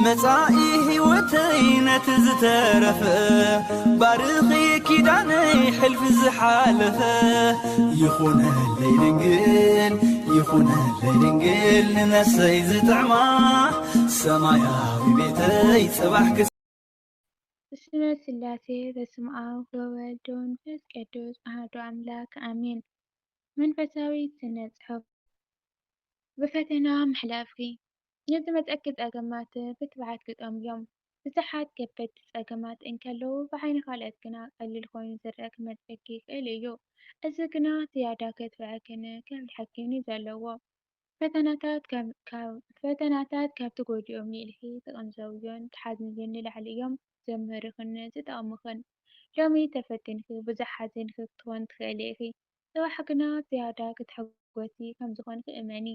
مصائي هوتي نتزترف بارخي كيداني حلف زحالفه يخون الليلنجل ننسي زتعما سماياوي بيتي صباح بسم ስላሴ በስመ አብ ወወልድ ወመንፈስ ቅዱስ አሐዱ አምላክ አሜን። መንፈሳዊ ስነ ጽሑፍ ብፈተና ምሕላፍኪ ንዝመፀኪ ፀገማት ብትብዓት ግጠም እዮም። ብዙሓት ከበድቲ ፀገማት እንከለዉ ብዓይኒ ካልኦት ግና ቀሊል ኮይኑ ዝረአ ክመፀኪ ይኽእል እዩ። እዚ ግና ዝያዳ ከጥፍአክን ከብልሐክን እዩ ዘለዎ። ፈተናታት ካብቲ ጎዲኦም ኢልኺ ተቐንዘብዮን ተሓዝንዮን ንላዕሊ እዮም ዘምህርኽን ዝጠቕሙኽን። ሎሚ ተፈቲንኪ ብዙሕ ሓዚንኪ ክትኮን ትኽእሊ ኢኺ። ጽባሕ ግና ዝያዳ ክትሕጐሲ ከምዝኾንኪ እመኒ።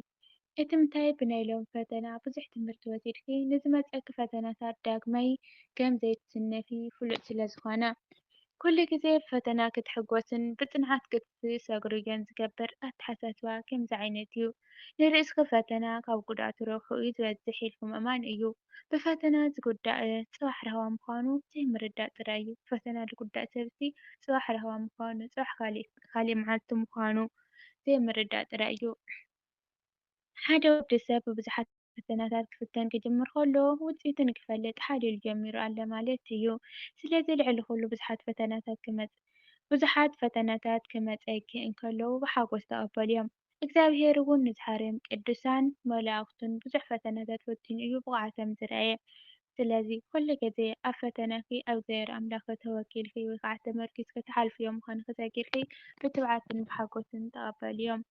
እቲ ምንታይ ብናይ ሎሚ ፈተና ብዙሕ ትምህርቲ ወሲድኪ ንዝመፀኪ ፈተናታት ዳግመይ ከም ዘይትስነፊ ፍሉጥ ስለ ዝኾነ ኩሉ ግዜ ብፈተና ክትሕጐስን ብጽንዓት ክትሰግርዮን ዝገብር ኣተሓሳስባ ከምዚ ዓይነት እዩ። ንርእስኪ ፈተና ካብ ጉድኣቱ ረኺኡ ዝበዝሕ ኢልኩም እማን እዩ። ብፈተና ዝጉዳእ ጽባሕ ረህዋ ምዃኑ ዘይምርዳእ ጥራይ እዩ። ብፈተና ዝጉዳእ ሰብሲ ጽባሕ ረህዋ ምዃኑ ጽባሕ ካሊእ መዓልቲ ምዃኑ ዘይምርዳእ ጥራይ እዩ። ሓደ ወዲ ሰብ ብብዙሓት ፈተናታት ክፍተን ክጅምር ከሎ ውፅኢቱ ንክፈልጥ ሓዲሉ ጀሚሩ ኣለ ማለት እዩ። ስለዚ ልዕሊ ኩሉ ብዙሓት ፈተናታት ክመፀኪ እንከለዉ ብሓጎስ ተቐበሉ እዮም። እግዚኣብሄር እውን ንዝሃርዮም ቅዱሳን መላእኽቱን ብዙሕ ፈተናታት ፈቲኑ እዩ ብቕዓቶም ዝረአየ። ስለዚ ኩሉ ግዜ ኣብ ፈተናኪ ኣብ እግዚኣብሔር ኣምላኽ ተወኪልኪ ወይ ከዓ ተመርኪዝኪ ተሓልፍዮም ምዃንኪ ሰጊርኪ ብትብዓትን ብሓጎስን ተቐበሉ እዮም።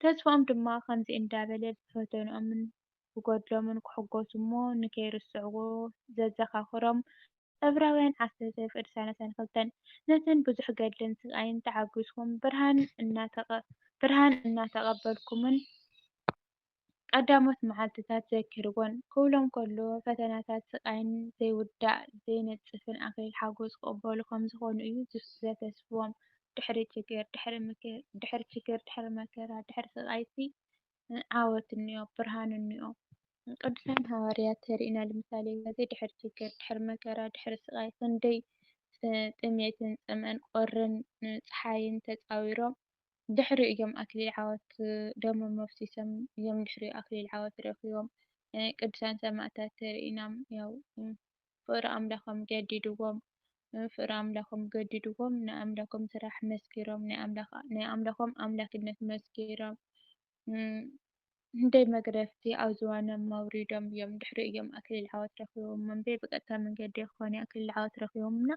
ተስፍኦም ድማ ከምዚ እንዳበለ ብፈተንኦምን ብጎድሎምን ክሕጐሱ እሞ ንከይርስዕዎ ዘዘኻኽሮም ዕብራውያን 10:32 ነተን ብዙሕ ገድልን ስቃይን ተሓጊዝኩም ብርሃን እናተቐበልኩምን ቀዳሞት መዓልትታት ዘኪርዎን ክብሎም ከሎ ፈተናታት ስቃይን ዘይውዳእ ዘይነፅፍን ኣክሊል ሓጎስ ክቕበሉ ከምዝኾኑ እዩ ዘተስፍዎም። ድሕሪ ችግር ድሕሪ መከራ ድሕሪ ስቃይቲ ዓወት እኒኦ ብርሃን እኒኦ። ቅዱሳን ሃዋርያት ተሪእና ለምሳሌ ግዜ ድሕሪ ችግር ድሕሪ መከራ ድሕሪ ስቃይ ክንደይ ጥሜትን ፅምአን ቁርን ፀሓይን ተፃዊሮም ድሕሪ እዮም ኣክሊል ዓወት ደሞም መፍሲሶም እዮም ድሕሪ ኣክሊል ዓወት ረኺቦም። ቅዱሳን ሰማዕታት ተሪእና ያው ፍቅሪ ኣምላኾም ገዲድዎም ንኣምላኾም ስራሕ መስኪሮም ናይ ኣምላኾም ኣምላክነት መስኪሮም እንደይ መግረፍቲ ኣብ ዝዋኖም መውሪዶም እዮም ድሕሪ እዮም ኣክሊል ዓወት ረኺቦም መንበይ ብቀጥታ መንገዲ ክኾነ ኣክሊል ዓወት ረኺቦምና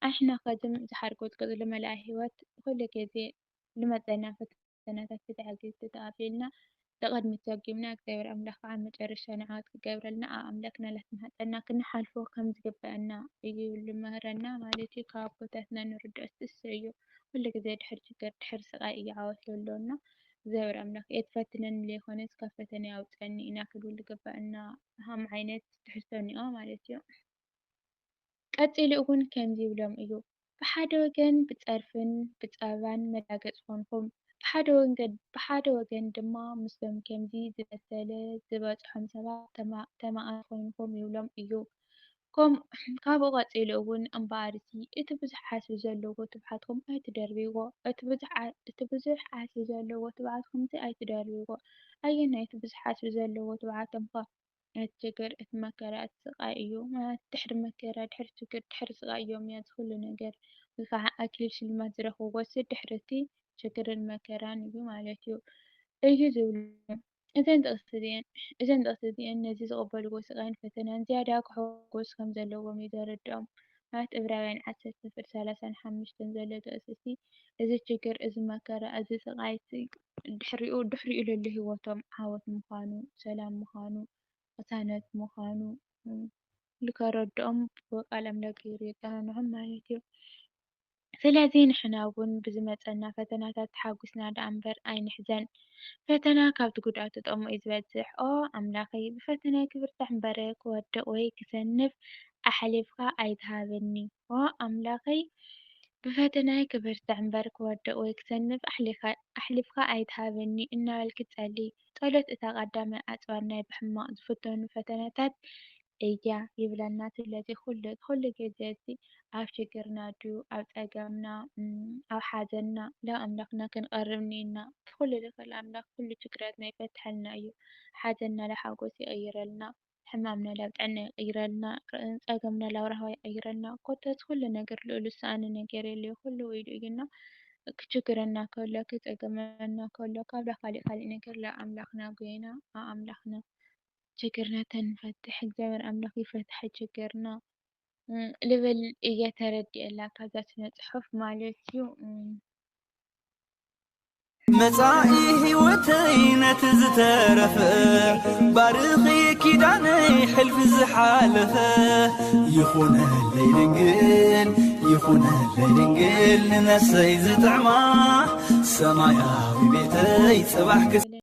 ኣሕና ከድም ዝሓርጎት ዝመልኣ ሂወት ኩሉ ግዜ ልመፀና ፈተናታት ብትዕግስቲ ተቐቢልና ብቕድሚት ሰጊምና እግዚኣብሔር ኣምላኽ ከዓ መጨረሻ ንዓወት ክገብረልና ኣብ ኣምላክና እናተማህፀና ክንሓልፎ ከም ዝግበአና እዩ ልመህረና ማለት እዩ። ካብ ኣቦታትና ንርድኦ እሱ እዩ። ኩሉ ግዜ ድሕሪ ችግር ድሕሪ ስቃይ እዩ ዓወት ዘሎና እግዚኣብሔር ኣምላኽ የትፈትነኒ ዘይኮነስ ካብ ፈተና ያውፀኒ ኢና ክንብል ዝግበአና ከም ዓይነት ትሕዝቶ እኒኦ ማለት እዩ። ቀፂሉ እውን ከምዚ ይብሎም እዩ ብሓደ ወገን ብፀርፍን ብፀባን መላገፅ ኮንኩም ብሓደ ወገን ድማ ምስሎም ከምዚ ዝመሰለ ዝበፅሖም ሰባት ተማኣት ኮይንኩም ይብሎም እዩ። ካብኡ ቀፂሉ እውን እምበኣርሲ እቲ ብዙሕ ሓስቢ ዘለዎ ትብዓትኩም ኣይትደርብይዎ እቲ ብዙሕ ሓስቢ ዘለዎ ትብዓትኩም ኣይትደርብይዎ። ኣየናይ እቲ ብዙሕ ሓስቢ ዘለዎ ትብዓቶም ኸ እቲ ችግር እቲ መከራ እቲ ስቃይ እዩ። ድሕሪ መከራ ድሕሪ ችግር ድሕሪ ስቃይ እዮም እዚ ኩሉ ነገር ወይ ከዓ ኣክሊል ሽልማት ዝረኽብዎስ ድሕሪ እቲ ችግርን መከራን እዩ ማለት እዩ ዝብሉ። እዘን ጥቕሲ እዚአን ነዚ ዝቕበልዎ ስቃይን ፈተናን ዝያዳ ክሕጎሱ ከም ዘለዎም እዩ ዘርድኦም። ማለት ዕብራውያን 10:35 ዘሎ ጥቕሲ እዚ ችግር እዚ መከራ እዚ ስቃይቲ ድሕሪኡ ለሎ ሂወቶም ዓወት ምዃኑ ሰላም ምዃኑ ቅሳነት ምዃኑ ልከረድኦም ብቃል ኣምላክ ገይሩ የፀናንዖም ማለት እዩ። ስለዚ ንሕና እውን ብዝመፀና ፈተናታት ተሓጒስና ዳኣ እምበር ኣይንሕዘን። ፈተና ካብቲ ጉድኣቱ ጥቕሙ እዩ ዝበዝሕ። ኦ ኣምላኸይ ብፈተናይ ክብርታዕ እምበረ ክወድቕ ወይ ክሰንፍ ኣሕሊፍካ ኣይትሃበኒ። ኦ ኣምላኸይ ብፈተናይ ክብርታዕ እምበር ክወድቕ ወይ ክሰንፍ ኣሕሊፍካ ኣይትሃበኒ እናበልኪ ጸልይ። ጸሎት እታ ቀዳማይ ኣጽዋር ናይ ብሕማቕ ዝፍተኑ ፈተናታት እያ ይብለና። ስለዚ ኩሉ ግዜ እዚ ኣብ ሽግርና ድዩ ኣብ ፀገምና ኣብ ሓዘንና ለኣምላኽና ክንቐርብ እኒአና። ኩሉ ዝኽእል ኣምላኽ ኩሉ ችግራትና ይፈትሐልና እዩ። ሓዘንና ለሓጎስ ይቕይረልና፣ ሕማምና ናብ ጥዕና ይቕይረልና፣ ፀገምና ናብ ረህዋ ይቕይረልና። ኮታስ ኩሉ ነገር ልኡሉ ዝሰኣነ ነገር የለ ኩሉ ኢሉ እዩና ክችግረና ከሎ ክፀገመና ከሎ ካብ ካሊእ ነገር ለኣምላኽና ጎይና ኣብ ኣምላኽና ችግርና ተንፈትሕ እግዚአብሔር ኣምላኽ ይፈትሐ ችግርና ልብል እየ ተረዲአላ ካብዛ ስነ ፅሑፍ ማለት እዩ። መጻኢ ህይወተይ ነቲ ዝተረፈ ባርኺ ኪዳነይ ሕልፊ ዝሓለፈ ይኹነለይ ድንግል ንነሰይ ዝጥዕማ ሰማያዊ ቤተይ ጽባሕ